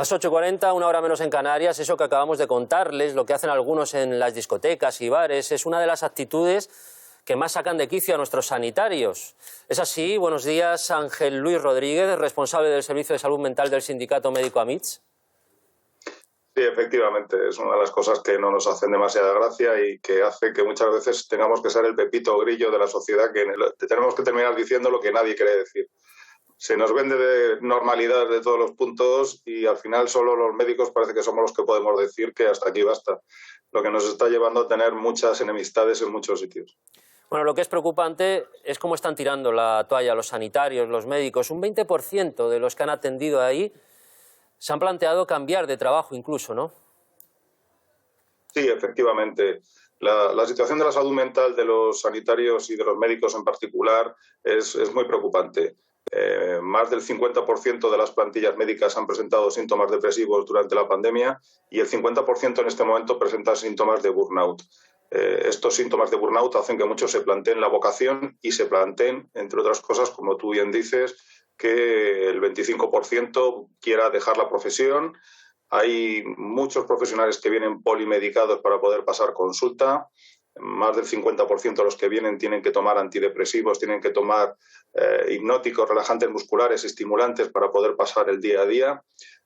Las 8:40, una hora menos en Canarias, eso que acabamos de contarles, lo que hacen algunos en las discotecas y bares, es una de las actitudes que más sacan de quicio a nuestros sanitarios. Es así. Buenos días, Ángel Luis Rodríguez, responsable del Servicio de Salud Mental del Sindicato Médico AMITS. Sí, efectivamente, es una de las cosas que no nos hacen demasiada gracia y que hace que muchas veces tengamos que ser el pepito grillo de la sociedad, que tenemos que terminar diciendo lo que nadie quiere decir. Se nos vende de normalidad de todos los puntos y al final solo los médicos parece que somos los que podemos decir que hasta aquí basta, lo que nos está llevando a tener muchas enemistades en muchos sitios. Bueno, lo que es preocupante es cómo están tirando la toalla los sanitarios, los médicos. Un 20% de los que han atendido ahí se han planteado cambiar de trabajo incluso, ¿no? Sí, efectivamente. La situación de la salud mental de los sanitarios y de los médicos en particular es muy preocupante. Más del 50% de las plantillas médicas han presentado síntomas depresivos durante la pandemia y el 50% en este momento presentan síntomas de burnout. Estos síntomas de burnout hacen que muchos se planteen la vocación y se planteen, entre otras cosas, como tú bien dices, que el 25% quiera dejar la profesión. Hay muchos profesionales que vienen polimedicados para poder pasar consulta. Más del 50% de los que vienen tienen que tomar antidepresivos, tienen que tomar hipnóticos, relajantes musculares, estimulantes para poder pasar el día a día.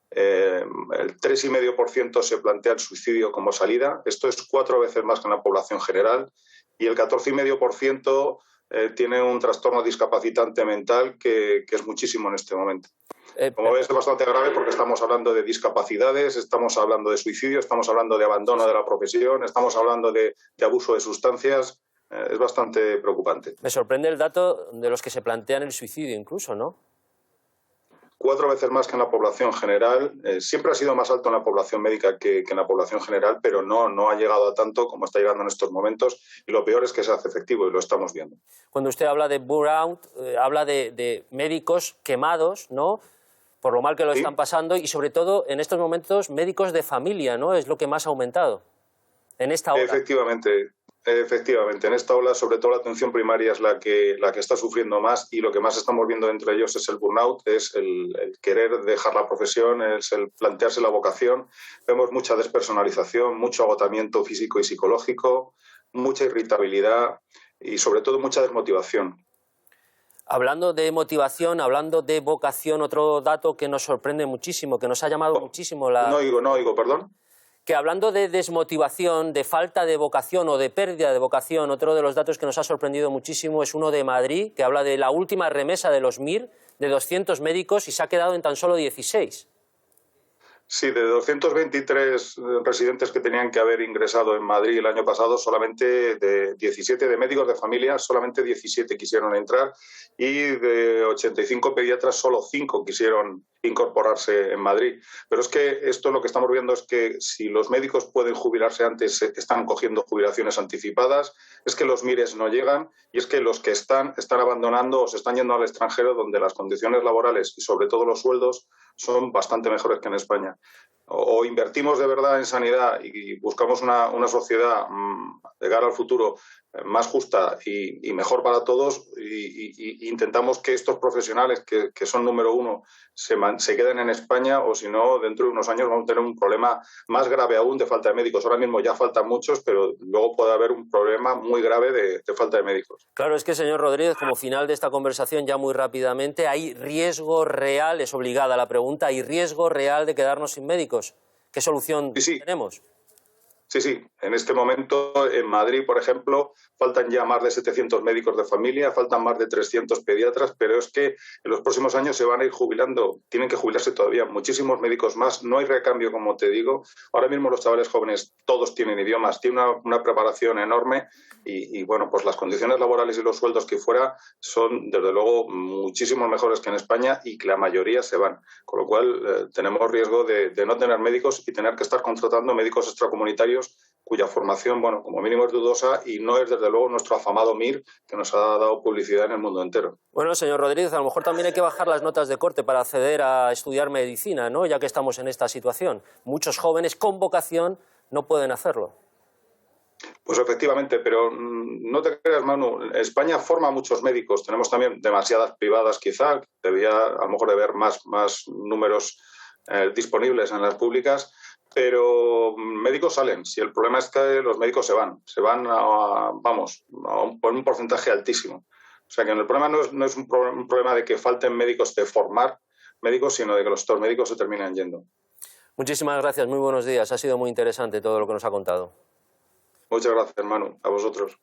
El 3,5% se plantea el suicidio como salida. Esto es 4 veces más que en la población general. Y el 14,5% tiene un trastorno discapacitante mental que es muchísimo en este momento. Como ves, es bastante grave porque estamos hablando de discapacidades, estamos hablando de suicidio, estamos hablando de abandono de la profesión, estamos hablando de abuso de sustancias. Es bastante preocupante. Me sorprende el dato de los que se plantean el suicidio incluso, ¿no? 4 veces más que en la población general. Siempre ha sido más alto en la población médica que en la población general, pero no ha llegado a tanto como está llegando en estos momentos. Y lo peor es que se hace efectivo y lo estamos viendo. Cuando usted habla de burnout, habla de médicos quemados, ¿no?, por lo mal que lo están pasando, y sobre todo en estos momentos médicos de familia, ¿no? Es lo que más ha aumentado en esta ola. Efectivamente. En esta ola, sobre todo la atención primaria es la que está sufriendo más, y lo que más estamos viendo entre ellos es el burnout, es el querer dejar la profesión, es el plantearse la vocación. Vemos mucha despersonalización, mucho agotamiento físico y psicológico, mucha irritabilidad y sobre todo mucha desmotivación. Hablando de motivación, hablando de vocación, otro dato que nos sorprende muchísimo, que nos ha llamado muchísimo la... No oigo, perdón. Que hablando de desmotivación, de falta de vocación o de pérdida de vocación, otro de los datos que nos ha sorprendido muchísimo es uno de Madrid, que habla de la última remesa de los MIR, de 200 médicos, y se ha quedado en tan solo 16. Sí, de 223 residentes que tenían que haber ingresado en Madrid el año pasado, solamente de 17 de médicos de familia, solamente 17 quisieron entrar, y de 85 pediatras, solo 5 quisieron incorporarse en Madrid. Pero es que esto lo que estamos viendo es que si los médicos pueden jubilarse antes, están cogiendo jubilaciones anticipadas, es que los MIRES no llegan, y es que los que están abandonando o se están yendo al extranjero, donde las condiciones laborales y sobre todo los sueldos son bastante mejores que en España. O invertimos de verdad en sanidad y buscamos una sociedad de cara al futuro más justa y mejor para todos, y intentamos que estos profesionales que son número uno se queden en España, o si no, dentro de unos años vamos a tener un problema más grave aún de falta de médicos. Ahora mismo ya faltan muchos, pero luego puede haber un problema muy grave de falta de médicos. Claro, es que, señor Rodríguez, como final de esta conversación, ya muy rápidamente, ¿hay riesgo real, es obligada la pregunta, hay riesgo real de quedarnos sin médicos? ¿Qué solución tenemos? Sí. En este momento, en Madrid, por ejemplo, faltan ya más de 700 médicos de familia, faltan más de 300 pediatras, pero es que en los próximos años se van a ir jubilando, tienen que jubilarse todavía muchísimos médicos más, no hay recambio, como te digo. Ahora mismo los chavales jóvenes todos tienen idiomas, tienen una preparación enorme, y bueno, pues las condiciones laborales y los sueldos que fuera son, desde luego, muchísimo mejores que en España, y que la mayoría se van. Con lo cual, tenemos riesgo de no tener médicos y tener que estar contratando médicos extracomunitarios cuya formación, bueno, como mínimo es dudosa, y no es desde luego nuestro afamado MIR, que nos ha dado publicidad en el mundo entero. Bueno, señor Rodríguez, a lo mejor también hay que bajar las notas de corte para acceder a estudiar medicina, ¿no?, ya que estamos en esta situación. Muchos jóvenes con vocación no pueden hacerlo. Pues efectivamente, pero no te creas, Manu, España forma muchos médicos, tenemos también demasiadas privadas quizá, debería a lo mejor de haber más números disponibles en las públicas, pero médicos salen. Si el problema es que los médicos se van a un porcentaje altísimo. O sea que el problema no es un problema de que falten médicos, de formar médicos, sino de que estos médicos se terminan yendo. Muchísimas gracias, muy buenos días. Ha sido muy interesante todo lo que nos ha contado. Muchas gracias, Manu. A vosotros.